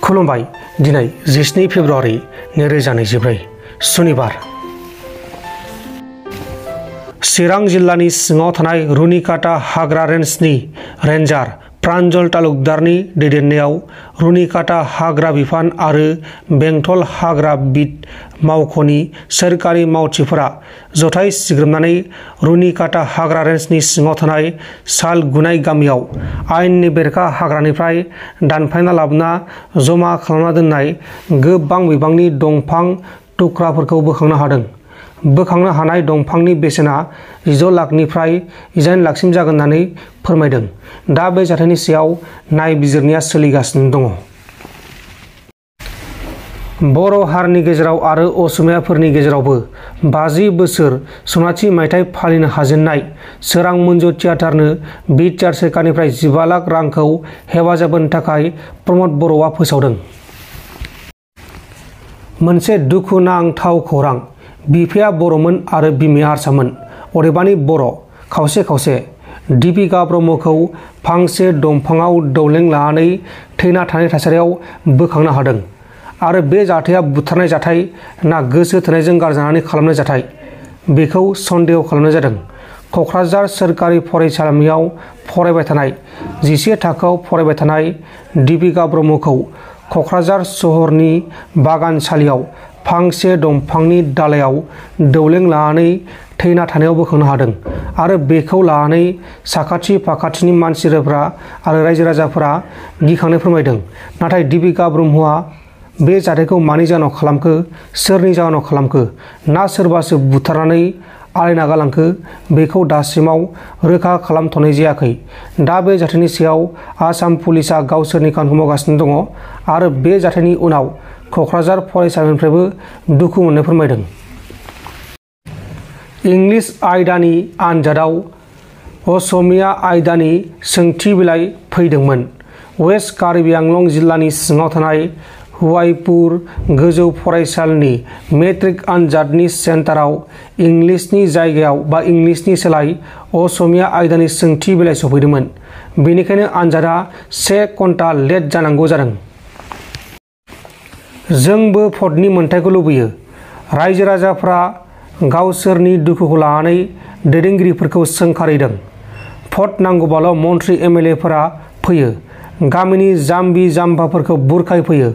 खुलुमबाय। दिनै 12 फेब्रुवारि 2024 सुनिबार। चिरां जिल्लानि सिङाव थानाय रुनिकाटा हाग्रा रेन्जनि रेन्जार प्रान्जल तालुकदारनि दैदेननायाव रुनिकाटा हाग्रा बिफान आरो बेंटल हाग्रा बिट मावख'नि सोरखारि मावथिफोरा जथाय सिग्रोमनानै रुनिकाटा हाग्रा रेन्जनि सिङाव थानाय सालगुनाय गामियाव आयेननि बेरेखा हाग्रानिफ्राय दानफायना लाबोना जमा खालामना दोननाय गोबां बिबांनि दंफां थुख्राफोरखौ बोखांनो हादों। बोखांनो हानाय दंफांनि बेसेना 16 लाखनिफ्राय 9 लाखसिम जागोन होननानै फोरमायदों। दा बे जाथायनि सायाव नायबिजिरनाया सोलिगासिनो दङ। बर' हारिनि गेजेराव आरो असमियाफोरनि गेजेरावबो 50 बोसोर सनाथि मायथाइ फालिनो हाजेननाय सोरां मन्जु थियेटारनो बिटिआर सोरखारनिफ्राय 15 लाख रांखौ हेफाजाब होनो थाखाय प्रमद बर'आ फोसावदों। मोनसे दुखुनांथाव खौरां। बिफाया बर'मोन आरो बिमाया हारसामोन, अदेबानि बर' खावसे खावसे। दीपिका ब्रह्मखौ फांसे दंफाङाव दौलें लानानै थैना थानाय थासारियाव बोखांनो हादों। आरो बे जाथाया बुथारनाय जाथाय ना गोसो थोनायजों गारजानानै खालामनाय जाथाय, बेखौ सन्देह खालामनाय जादों। क'क्राझार सोरखारि फरायसालिमायाव फरायबाय थानाय 11 थाखोआव फरायबाय थानाय दीपिका ब्रह्मखौ क'क्राझार सहरनि बागानसालियाव फांसे दंफांनि दालायाव दौलें लानानै थैना थानायाव बोखांनो हादों। आरो बेखौ लानानै साखाथि फाखाथिनि मानसिफोरा आरो रायजो राजाफोरा गिखांनाय फोरमायदों। नाथाय दीपिका ब्रह्मआ बे जाथायखौ मानि जाहोनाव खालामखो, सोरनि जाहोनाव खालामखो, ना सोरबासो बुथारनानै आलायना गालांखो, बेखौ दासिमाव रोखा खालामथ'नाय जायाखै। दा बे जाथायनि सायाव आसाम पुलिसआ गावसोरनि खामानिखौ मावगासिनो दङ आरो बे जाथायनि उनाव क'क्राझार फरायसालिनिफ्रायबो दुखु मोननाय फोरमायदों। इंलिस आयदानि आनजादाव असमिया आयदानि सोंथि बिलाइ फैदोंमोन। वेस्ट कार्बि आंलं जिल्लानि सिङाव थानाय हुवाइपुर गोजौ फरायसालिनि मेट्रिक आनजादनि सेन्टाराव इंलिसनि जायगायाव इंलिसनि सोलाय असमिया आयदानि सोंथि बिलाइ सफैदोंमोन। बेनिखायनो आनजादा 1 घन्टा लेट जानांगौ जादों। जोंबो भटनि मोन्थाइखौ लुबैयो। रायजो राजाफ्रा गावसोरनि दुखुखौ लानानै दैदेनगिरिफोरखौ सोंखारिदों। भट नांगौबाल' मन्त्रि एमएलएफोरा फैयो, गामिनि जाम्बि जाम्बाफोरखौ बुरखायफैयो।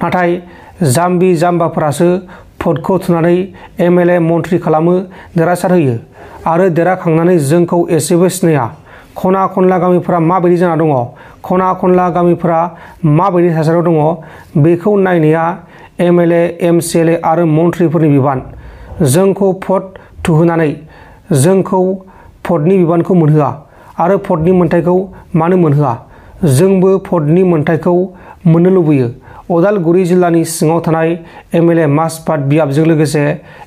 नाथाय जाम्बि जाम्बाफोरासो भटखौ थुनानै एमएलए मन्त्रि खालामो, देरहासार होयो आरो देरहाखांनानै जोंखौ एसेबो सिनाया। खना खनला गामिफोरा माबायदि जाना दङ, खना खनला गामिफोरा माबायदि थासारियाव दङ, बेखौ नायनाया एमएलए एमसिएलए आरो मन्त्रिफोरनि बिबान। जोंखौ भट थुहोनानै जोंखौ भटनि बिबानखौ मोनहोआ आरो भटनि मोन्थाइखौ मानो मोनहोआ? जोंबो भटनि मोन्थाइखौ मोननो लुबैयो। उदालगुरि जिल्लानि सिङाव थानाय एमएलए माजबाद बियाबजों लोगोसे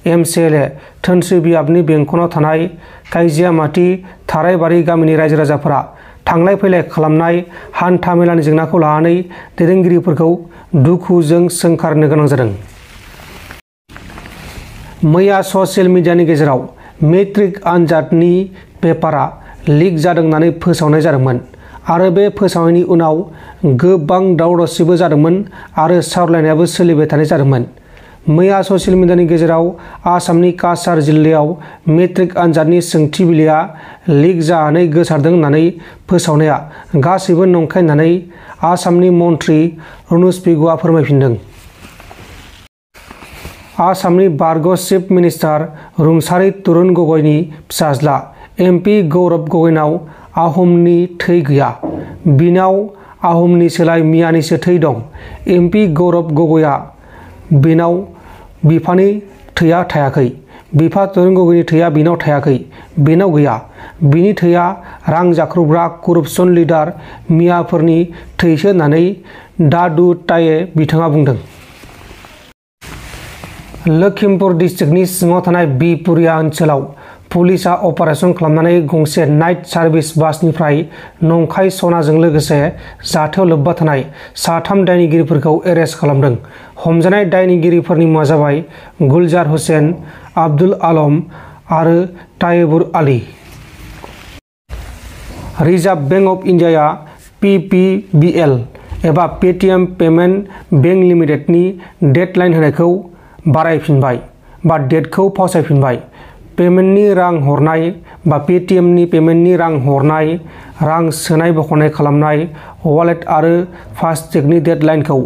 एमसिएलए धोनस्रि बियाबनि बेंखनाव थानाय काइजियामाटि थाराइबारि गामिनि रायजो राजाफोरा थांलाय फैलाय खालामनाय हान्था मेलानि जेंनाखौ लानानै दैदेनगिरिफोरखौ दुखुजों सोंखारनो गोनां जादों। मैया ससियेल मिडियानि गेजेराव मेट्रिक आनजादनि पेपारआ लिक जादों होननानै फोसावनाय जादोंमोन आरो बे फोसावनायनि उनाव गोबां दावराव दावसिबो जादोंमोन आरो सावरायलायनायाबो सोलिबाय थानाय जादोंमोन। मैया ससियेल मिडियानि गेजेराव आसामनि काछार जिल्लायाव मेट्रिक आनजादनि सोंथि बिलाइआ लिक जानानै गोसारदों होननानै फोसावनाया गासैबो नंखाय होननानै आसामनि मन्त्रि रनज पेगुआ फोरमायफिनदों। आसामनि बारग' चिफ मिनिस्टार रुंसारि तरुण गगैनि फिसाज्ला एमपि गौरब गगैनाव आहमनि थै गैया। बिनाव आहमनि सोलाय मियानिसो थै दं। एमपि गौरब गगैआ बिनाव बिफानि थैया थायाखै। बिफा तरुण गगैनि थैया बिनाव थायाखै, बेनाव गैया। बिनि थैया रां जाख्रुबग्रा करप्शन लिडार मियाफोरनि थैसो होननानै दादु ताये बिथाङा बुंदों। लखिमपुर डिस्ट्रिक्टनि सिङाव थानाय बिपुरिया ओनसोलाव पुलिसआ अपारेशन खालामनानै गंसे नाइट सार्भिस बासनिफ्राय नंखाय सनाजों लोगोसे जाथायाव लोब्बा थानाय 3 दायनिगिरिफोरखौ एरेस्ट खालामदों। हमजानाय दायनिगिरिफोरनि मुङा जाबाय गुलजार हुसेन, आब्दुल आलम आरो Taibur Ali. Reserve bank of इन्डियाया PPBL एबा पेटिएम पेमेन्ट बेंक लिमिटेडनि डेडलाइन होनायखौ बारायफिनबाय बा डेटखौ फावसायफिनबाय। पेमेन्टनि रां हरनाय बा पेटिएमनि पेमेन्टनि रां हरनाय, रां सोनाय बख'नाय खालामनाय, वालेट आरो फास्टेगनि डेडलाइनखौ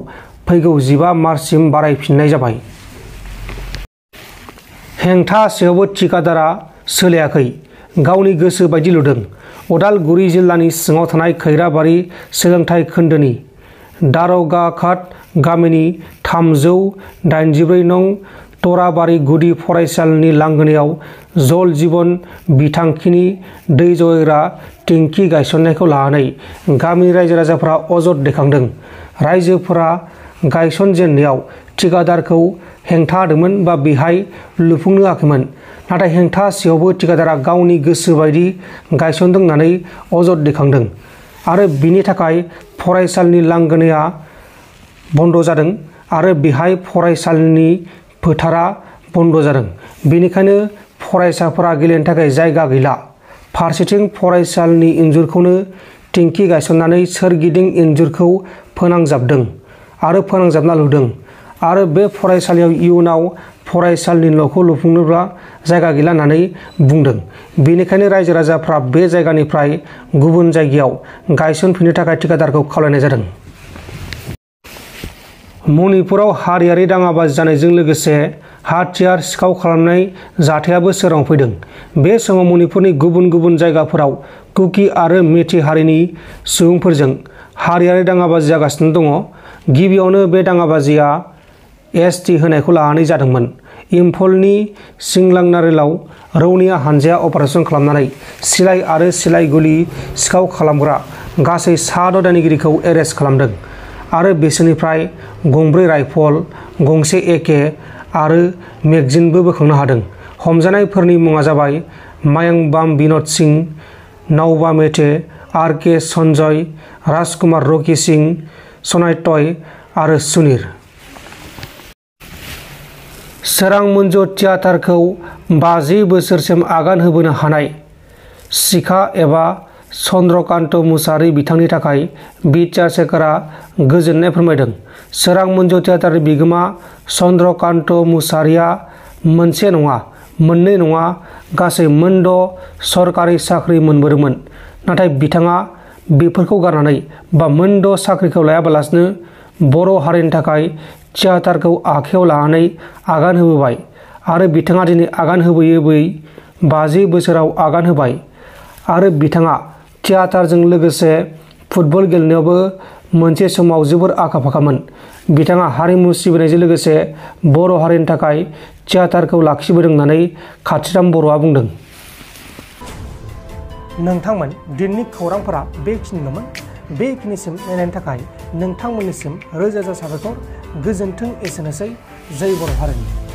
फैगौ 15 मार्चसिम बारायफिननाय जाबाय। हेंथा सायावबो थिकादारआ सोलायाखै, गावनि गोसो बायदि लुदों। उदालगुरि जिल्लानि सिङाव थानाय खैराबारि सोलोंथाइ खोन्दोनि दारगाघाट गामिनि 384 नं तराबारि गुदि फरायसालिनि लांगोनायाव जल जीवन बिथांखिनि दै जगायग्रा टेंकि गायसननायखौ लानानै गामिनि रायजो राजाफोरा अजद दैखांदों। रायजोफोरा गायसनजेननायाव थिकादारखौ हेंथा होदोंमोन बा बेहाय लुफुंनो होआखैमोन, नाथाय हेंथा सायावबो थिकादारआ गावनि गोसो बायदि गायसनदों होननानै अजद दैखांदों आरो बिनि थाखाय फरायसालिनि लांगोनाया बन्द जादों आरो बेहाय फरायसालिनि फोथारा बन्द जादों। बेनिखायनो फरायसाफोरा गेलेनो थाखाय जायगा गैला। फारसेथिं फरायसालिनि इन्जुरखौनो टेंकि गायसननानै सोरगिदिं इन्जुरखौ फोनांजाबदों आरो फोनांजाबना लुदों आरो बे फरायसालियाव इयुनाव फरायसालिनि न'खौ लुफुंनोब्ला जायगा गैला होननानै बुंदों। बेनिखायनो रायजो राजाफ्रा बे जायगानिफ्राय गुबुन जायगायाव गायसनफिननो थाखाय थिकादारखौ खावलायनाय जादों। मणिपुराव हारियारि दाङाबाजि जानायजों लोगोसे हाथियार सिखाव खालामनाय जाथायाबो सोराङाव फैदों। बे समाव मणिपुरनि गुबुन गुबुन जायगाफोराव कुकी आरो मेथे हारिनि सुबुंफोरजों हारियारि दाङाबाजि जागासिनो दङ। गिबियावनो बे दाङाबाजिया एसटि होनायखौ लानानै जादोंमोन। इम्फलनि सिंलांनारेलाव रौनिया हानजाया अपारेसन खालामनानै सिलाइ आरो सिलाइ गुलि सिखाव खालामग्रा गासै 6 दायनिगिरिखौ एरेस्ट खालामदों आरो बिसोरनिफ्राय 2 राइफल, 1 AK आरो मेगजिनबो बोखांनो हादों। हमजानायफोरनि मुङा जाबाय मायांबाम बिन'द सिंह, नावबा मेथे, RK सन्जय, राजकुमार रकि सिंह, सनायतय आरो सुनिर। सोरां मन्जु थियेटारखौ 50 बोसोरसिम आगान होबोनो हानाय शिखा एबा चन्द्रकान्त मुसाहारि बिथांनि थाखाय बि चन्द्रशेखरआ गोजोननाय फोरमायदों। सोरां मन्जु थियेटारनि बिगोमा चन्द्रकान्त मुसाहारिया मोनसे नङा, मोननै नङा, गासै 6 सरकारि साख्रि मोनबोदोंमोन। नाथाय बिथाङा बेफोरखौ गारनानै बा 6 साख्रिखौ लायाबालासिनो बर' हारिनि थाखाय थियेटारखौ आखायाव लानानै आगान होबोबाय आरो बिथाङा दिनै आगान होबोयै 50 बोसोराव आगान होबाय आरो बिथाङा थियेटारजों लोगोसे फुटबल गेलेनायावबो मोनसे समाव जोबोर आखा-फाखामोन। बिथाङा हारिमु सिबिनायजों लोगोसे बर' हारिनि थाखाय थियेटारखौ लाखिबोदों होननानै खाथिराम बर'आ बुंदों। नोंथांमोन दिनैनि खौरांफोरा बेखिनिल'मोन। बेखिनिसिम नायनायनि थाखाय नोंथांमोननिसिम रोजा रोजा साबायखर। गोजोन्थों। एसेनोसै। जय बर' हारिनि।